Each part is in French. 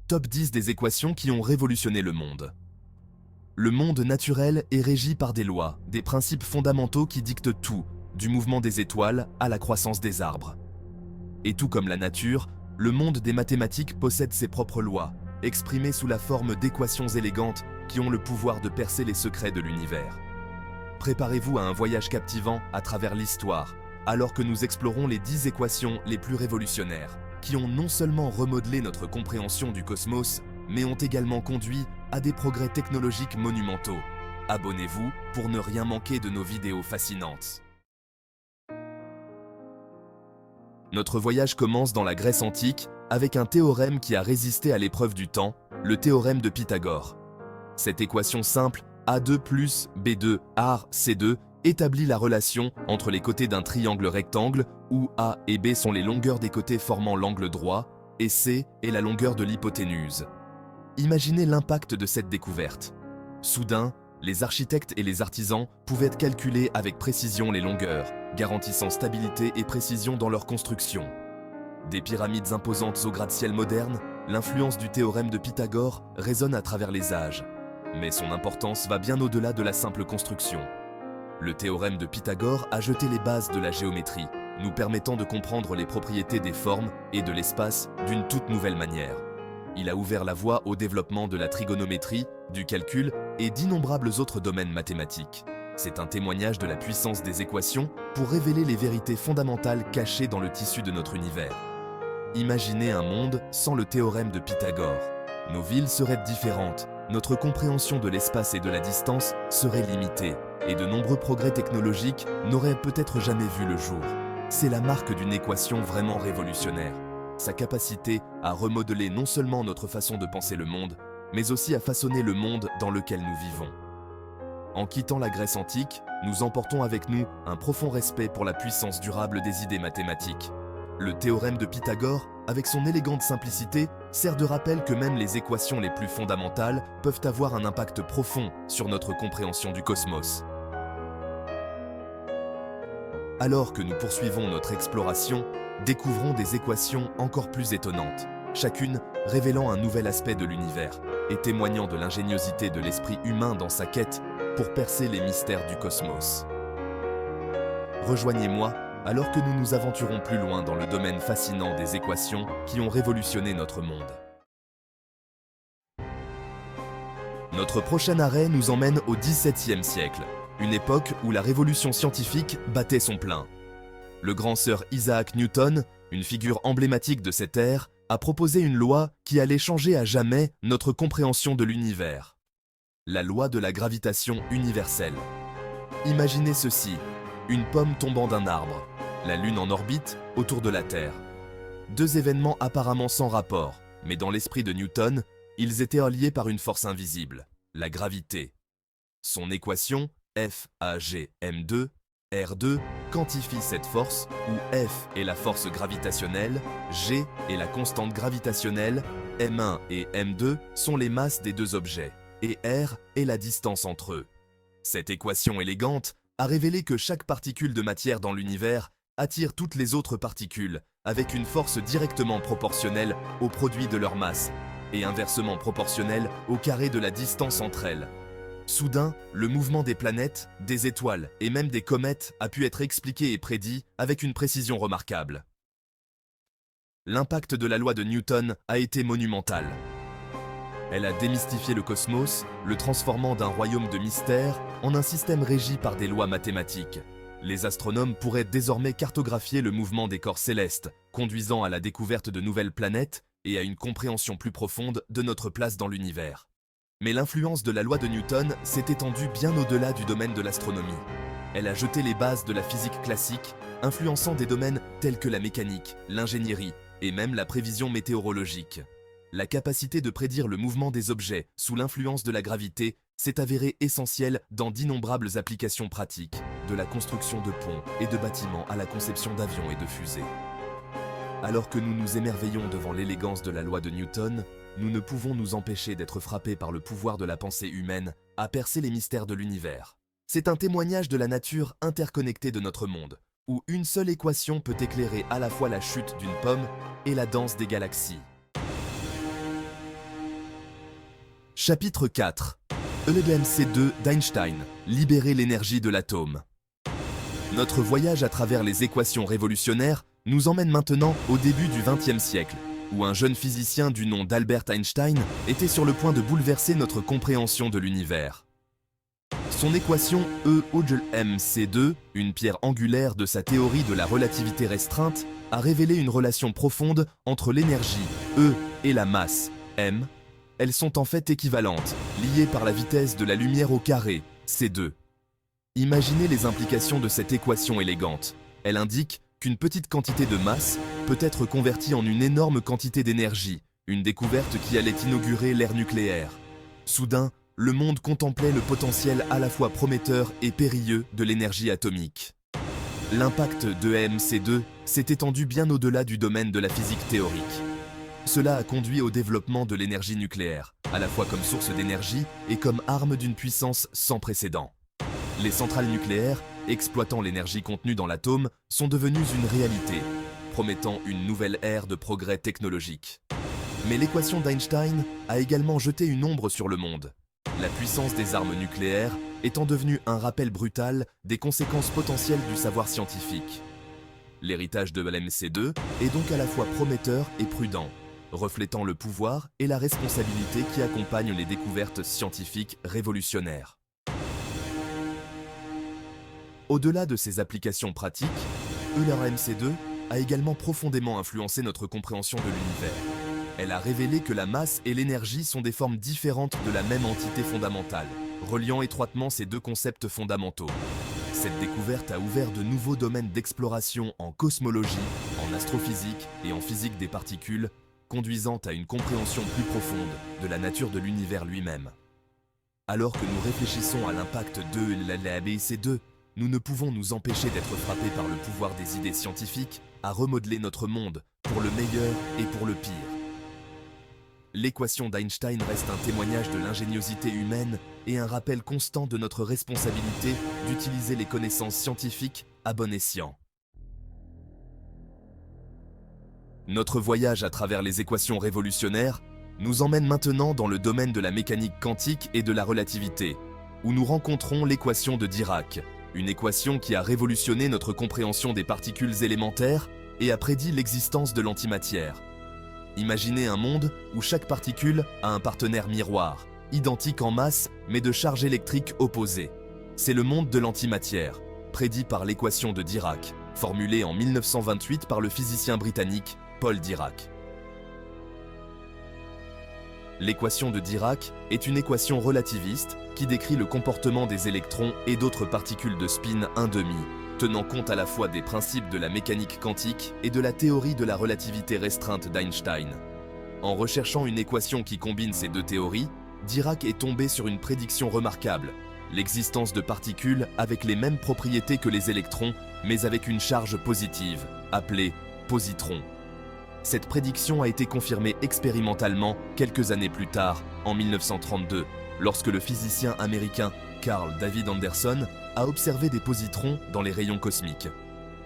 Top 10 des équations qui ont révolutionné le monde. Le monde naturel est régi par des lois, des principes fondamentaux qui dictent tout, du mouvement des étoiles à la croissance des arbres. Et tout comme la nature, le monde des mathématiques possède ses propres lois, exprimées sous la forme d'équations élégantes qui ont le pouvoir de percer les secrets de l'univers. Préparez-vous à un voyage captivant à travers l'histoire, alors que nous explorons les 10 équations les plus révolutionnaires, qui ont non seulement remodelé notre compréhension du cosmos, mais ont également conduit à des progrès technologiques monumentaux. Abonnez-vous pour ne rien manquer de nos vidéos fascinantes. Notre voyage commence dans la Grèce antique avec un théorème qui a résisté à l'épreuve du temps, le théorème de Pythagore. Cette équation simple A2 plus B2 art C2 établit la relation entre les côtés d'un triangle rectangle où A et B sont les longueurs des côtés formant l'angle droit et C est la longueur de l'hypoténuse. Imaginez l'impact de cette découverte. Soudain, les architectes et les artisans pouvaient calculer avec précision les longueurs, garantissant stabilité et précision dans leur construction. Des pyramides imposantes au gratte-ciel moderne, l'influence du théorème de Pythagore résonne à travers les âges. Mais son importance va bien au-delà de la simple construction. Le théorème de Pythagore a jeté les bases de la géométrie, nous permettant de comprendre les propriétés des formes et de l'espace d'une toute nouvelle manière. Il a ouvert la voie au développement de la trigonométrie, du calcul et d'innombrables autres domaines mathématiques. C'est un témoignage de la puissance des équations pour révéler les vérités fondamentales cachées dans le tissu de notre univers. Imaginez un monde sans le théorème de Pythagore. Nos villes seraient différentes, notre compréhension de l'espace et de la distance serait limitée, et de nombreux progrès technologiques n'auraient peut-être jamais vu le jour. C'est la marque d'une équation vraiment révolutionnaire. Sa capacité à remodeler non seulement notre façon de penser le monde, mais aussi à façonner le monde dans lequel nous vivons. En quittant la Grèce antique, nous emportons avec nous un profond respect pour la puissance durable des idées mathématiques. Le théorème de Pythagore, avec son élégante simplicité, sert de rappel que même les équations les plus fondamentales peuvent avoir un impact profond sur notre compréhension du cosmos. Alors que nous poursuivons notre exploration, découvrons des équations encore plus étonnantes, chacune révélant un nouvel aspect de l'univers et témoignant de l'ingéniosité de l'esprit humain dans sa quête pour percer les mystères du cosmos. Rejoignez-moi alors que nous nous aventurons plus loin dans le domaine fascinant des équations qui ont révolutionné notre monde. Notre prochain arrêt nous emmène au XVIIe siècle, une époque où la révolution scientifique battait son plein. Le grand Sir Isaac Newton, une figure emblématique de cette ère, a proposé une loi qui allait changer à jamais notre compréhension de l'univers. La loi de la gravitation universelle. Imaginez ceci, une pomme tombant d'un arbre, la Lune en orbite autour de la Terre. Deux événements apparemment sans rapport, mais dans l'esprit de Newton, ils étaient reliés par une force invisible, la gravité. Son équation, F = m2, R2, quantifie cette force où F est la force gravitationnelle, G est la constante gravitationnelle, M1 et M2 sont les masses des deux objets, et R est la distance entre eux. Cette équation élégante a révélé que chaque particule de matière dans l'univers attire toutes les autres particules avec une force directement proportionnelle au produit de leur masse et inversement proportionnelle au carré de la distance entre elles. Soudain, le mouvement des planètes, des étoiles et même des comètes a pu être expliqué et prédit avec une précision remarquable. L'impact de la loi de Newton a été monumental. Elle a démystifié le cosmos, le transformant d'un royaume de mystère en un système régi par des lois mathématiques. Les astronomes pourraient désormais cartographier le mouvement des corps célestes, conduisant à la découverte de nouvelles planètes et à une compréhension plus profonde de notre place dans l'univers. Mais l'influence de la loi de Newton s'est étendue bien au-delà du domaine de l'astronomie. Elle a jeté les bases de la physique classique, influençant des domaines tels que la mécanique, l'ingénierie et même la prévision météorologique. La capacité de prédire le mouvement des objets sous l'influence de la gravité s'est avérée essentielle dans d'innombrables applications pratiques, de la construction de ponts et de bâtiments à la conception d'avions et de fusées. Alors que nous nous émerveillons devant l'élégance de la loi de Newton, nous ne pouvons nous empêcher d'être frappés par le pouvoir de la pensée humaine à percer les mystères de l'univers. C'est un témoignage de la nature interconnectée de notre monde, où une seule équation peut éclairer à la fois la chute d'une pomme et la danse des galaxies. Chapitre 4. LMC2 d'Einstein, libérer l'énergie de l'atome. Notre voyage à travers les équations révolutionnaires nous emmène maintenant au début du XXe siècle, où un jeune physicien du nom d'Albert Einstein était sur le point de bouleverser notre compréhension de l'univers. Son équation E=mc2, une pierre angulaire de sa théorie de la relativité restreinte, a révélé une relation profonde entre l'énergie, E, et la masse, m. Elles sont en fait équivalentes, liées par la vitesse de la lumière au carré, c2. Imaginez les implications de cette équation élégante. Elle indique qu'une petite quantité de masse peut être convertie en une énorme quantité d'énergie, une découverte qui allait inaugurer l'ère nucléaire. Soudain, le monde contemplait le potentiel à la fois prometteur et périlleux de l'énergie atomique. L'impact de mc2 s'est étendu bien au-delà du domaine de la physique théorique. Cela a conduit au développement de l'énergie nucléaire, à la fois comme source d'énergie et comme arme d'une puissance sans précédent. Les centrales nucléaires, exploitant l'énergie contenue dans l'atome, sont devenues une réalité, promettant une nouvelle ère de progrès technologique. Mais l'équation d'Einstein a également jeté une ombre sur le monde. La puissance des armes nucléaires étant devenue un rappel brutal des conséquences potentielles du savoir scientifique. L'héritage de l'MC2 est donc à la fois prometteur et prudent, reflétant le pouvoir et la responsabilité qui accompagnent les découvertes scientifiques révolutionnaires. Au-delà de ses applications pratiques, l'MC2 a également profondément influencé notre compréhension de l'univers. Elle a révélé que la masse et l'énergie sont des formes différentes de la même entité fondamentale, reliant étroitement ces deux concepts fondamentaux. Cette découverte a ouvert de nouveaux domaines d'exploration en cosmologie, en astrophysique et en physique des particules, conduisant à une compréhension plus profonde de la nature de l'univers lui-même. Alors que nous réfléchissons à l'impact de l'ABC2, nous ne pouvons nous empêcher d'être frappés par le pouvoir des idées scientifiques à remodeler notre monde pour le meilleur et pour le pire. L'équation d'Einstein reste un témoignage de l'ingéniosité humaine et un rappel constant de notre responsabilité d'utiliser les connaissances scientifiques à bon escient. Notre voyage à travers les équations révolutionnaires nous emmène maintenant dans le domaine de la mécanique quantique et de la relativité, où nous rencontrons l'équation de Dirac, une équation qui a révolutionné notre compréhension des particules élémentaires et a prédit l'existence de l'antimatière. Imaginez un monde où chaque particule a un partenaire miroir, identique en masse mais de charge électrique opposée. C'est le monde de l'antimatière, prédit par l'équation de Dirac, formulée en 1928 par le physicien britannique Paul Dirac. L'équation de Dirac est une équation relativiste qui décrit le comportement des électrons et d'autres particules de spin 1,5, tenant compte à la fois des principes de la mécanique quantique et de la théorie de la relativité restreinte d'Einstein. En recherchant une équation qui combine ces deux théories, Dirac est tombé sur une prédiction remarquable, l'existence de particules avec les mêmes propriétés que les électrons, mais avec une charge positive, appelée positron. Cette prédiction a été confirmée expérimentalement quelques années plus tard, en 1932, lorsque le physicien américain Carl David Anderson a observé des positrons dans les rayons cosmiques.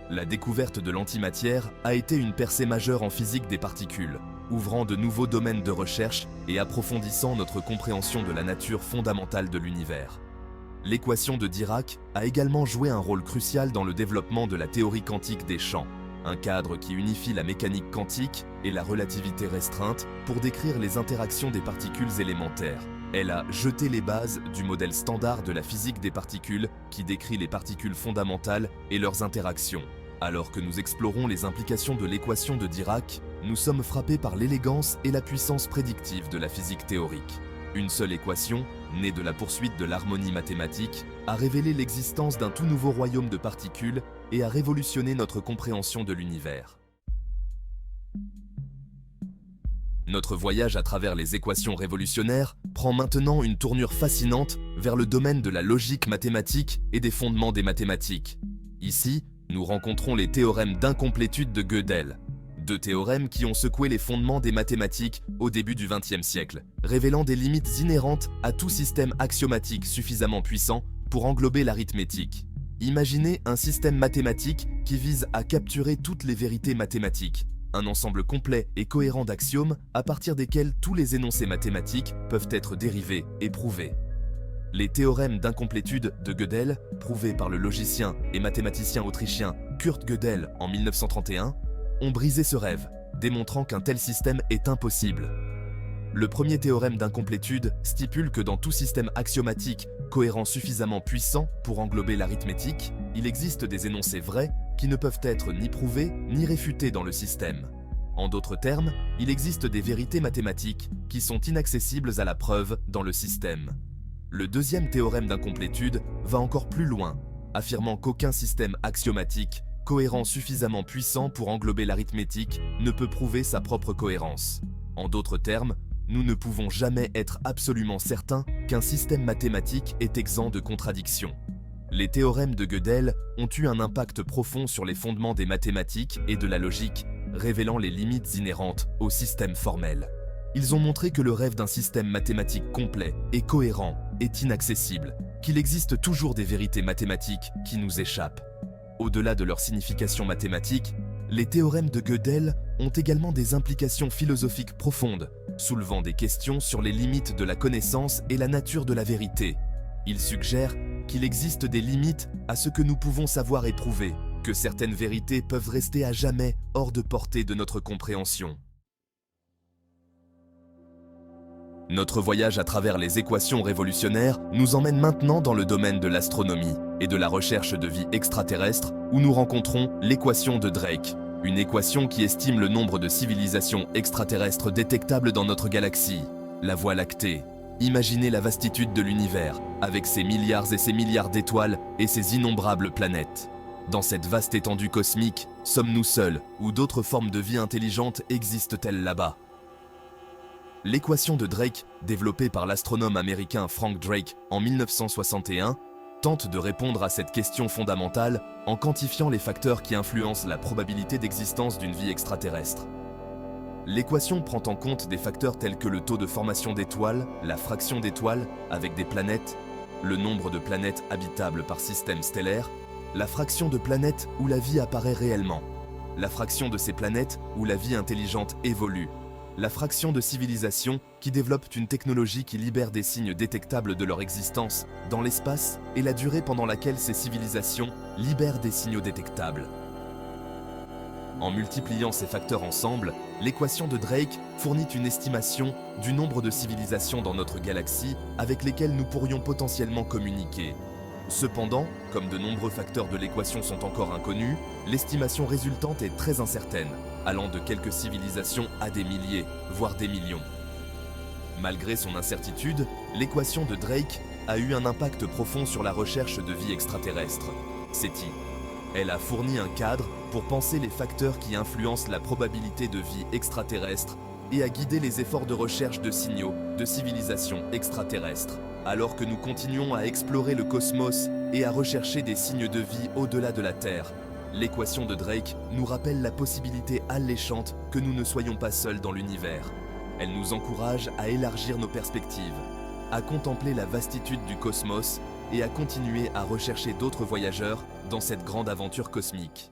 La découverte de l'antimatière a été une percée majeure en physique des particules, ouvrant de nouveaux domaines de recherche et approfondissant notre compréhension de la nature fondamentale de l'univers. L'équation de Dirac a également joué un rôle crucial dans le développement de la théorie quantique des champs, un cadre qui unifie la mécanique quantique et la relativité restreinte pour décrire les interactions des particules élémentaires. Elle a jeté les bases du modèle standard de la physique des particules qui décrit les particules fondamentales et leurs interactions. Alors que nous explorons les implications de l'équation de Dirac, nous sommes frappés par l'élégance et la puissance prédictive de la physique théorique. Une seule équation, née de la poursuite de l'harmonie mathématique, a révélé l'existence d'un tout nouveau royaume de particules et a révolutionné notre compréhension de l'univers. Notre voyage à travers les équations révolutionnaires prend maintenant une tournure fascinante vers le domaine de la logique mathématique et des fondements des mathématiques. Ici, nous rencontrons les théorèmes d'incomplétude de Gödel, deux théorèmes qui ont secoué les fondements des mathématiques au début du XXe siècle, révélant des limites inhérentes à tout système axiomatique suffisamment puissant pour englober l'arithmétique. Imaginez un système mathématique qui vise à capturer toutes les vérités mathématiques, un ensemble complet et cohérent d'axiomes à partir desquels tous les énoncés mathématiques peuvent être dérivés et prouvés. Les théorèmes d'incomplétude de Gödel, prouvés par le logicien et mathématicien autrichien Kurt Gödel en 1931, ont brisé ce rêve, démontrant qu'un tel système est impossible. Le premier théorème d'incomplétude stipule que dans tout système axiomatique cohérent suffisamment puissant pour englober l'arithmétique, il existe des énoncés vrais qui ne peuvent être ni prouvés ni réfutés dans le système. En d'autres termes, il existe des vérités mathématiques qui sont inaccessibles à la preuve dans le système. Le deuxième théorème d'incomplétude va encore plus loin, affirmant qu'aucun système axiomatique cohérent suffisamment puissant pour englober l'arithmétique ne peut prouver sa propre cohérence. En d'autres termes, nous ne pouvons jamais être absolument certains qu'un système mathématique est exempt de contradictions. Les théorèmes de Gödel ont eu un impact profond sur les fondements des mathématiques et de la logique, révélant les limites inhérentes au système formel. Ils ont montré que le rêve d'un système mathématique complet et cohérent est inaccessible, qu'il existe toujours des vérités mathématiques qui nous échappent. Au-delà de leur signification mathématique, les théorèmes de Gödel ont également des implications philosophiques profondes, soulevant des questions sur les limites de la connaissance et la nature de la vérité. Ils suggèrent qu'il existe des limites à ce que nous pouvons savoir et prouver, que certaines vérités peuvent rester à jamais hors de portée de notre compréhension. Notre voyage à travers les équations révolutionnaires nous emmène maintenant dans le domaine de l'astronomie et de la recherche de vie extraterrestre où nous rencontrons l'équation de Drake, une équation qui estime le nombre de civilisations extraterrestres détectables dans notre galaxie, la Voie lactée. Imaginez la vastitude de l'univers, avec ses milliards et ses milliards d'étoiles et ses innombrables planètes. Dans cette vaste étendue cosmique, sommes-nous seuls ou d'autres formes de vie intelligentes existent-elles là-bas ? L'équation de Drake, développée par l'astronome américain Frank Drake en 1961, tente de répondre à cette question fondamentale en quantifiant les facteurs qui influencent la probabilité d'existence d'une vie extraterrestre. L'équation prend en compte des facteurs tels que le taux de formation d'étoiles, la fraction d'étoiles avec des planètes, le nombre de planètes habitables par système stellaire, la fraction de planètes où la vie apparaît réellement, la fraction de ces planètes où la vie intelligente évolue, la fraction de civilisations qui développent une technologie qui libère des signes détectables de leur existence dans l'espace et la durée pendant laquelle ces civilisations libèrent des signaux détectables. En multipliant ces facteurs ensemble, l'équation de Drake fournit une estimation du nombre de civilisations dans notre galaxie avec lesquelles nous pourrions potentiellement communiquer. Cependant, comme de nombreux facteurs de l'équation sont encore inconnus, l'estimation résultante est très incertaine, allant de quelques civilisations à des milliers, voire des millions. Malgré son incertitude, l'équation de Drake a eu un impact profond sur la recherche de vie extraterrestre, SETI. Elle a fourni un cadre pour penser les facteurs qui influencent la probabilité de vie extraterrestre et a guidé les efforts de recherche de signaux de civilisations extraterrestres. Alors que nous continuons à explorer le cosmos et à rechercher des signes de vie au-delà de la Terre, l'équation de Drake nous rappelle la possibilité alléchante que nous ne soyons pas seuls dans l'univers. Elle nous encourage à élargir nos perspectives, à contempler la vastitude du cosmos et à continuer à rechercher d'autres voyageurs dans cette grande aventure cosmique.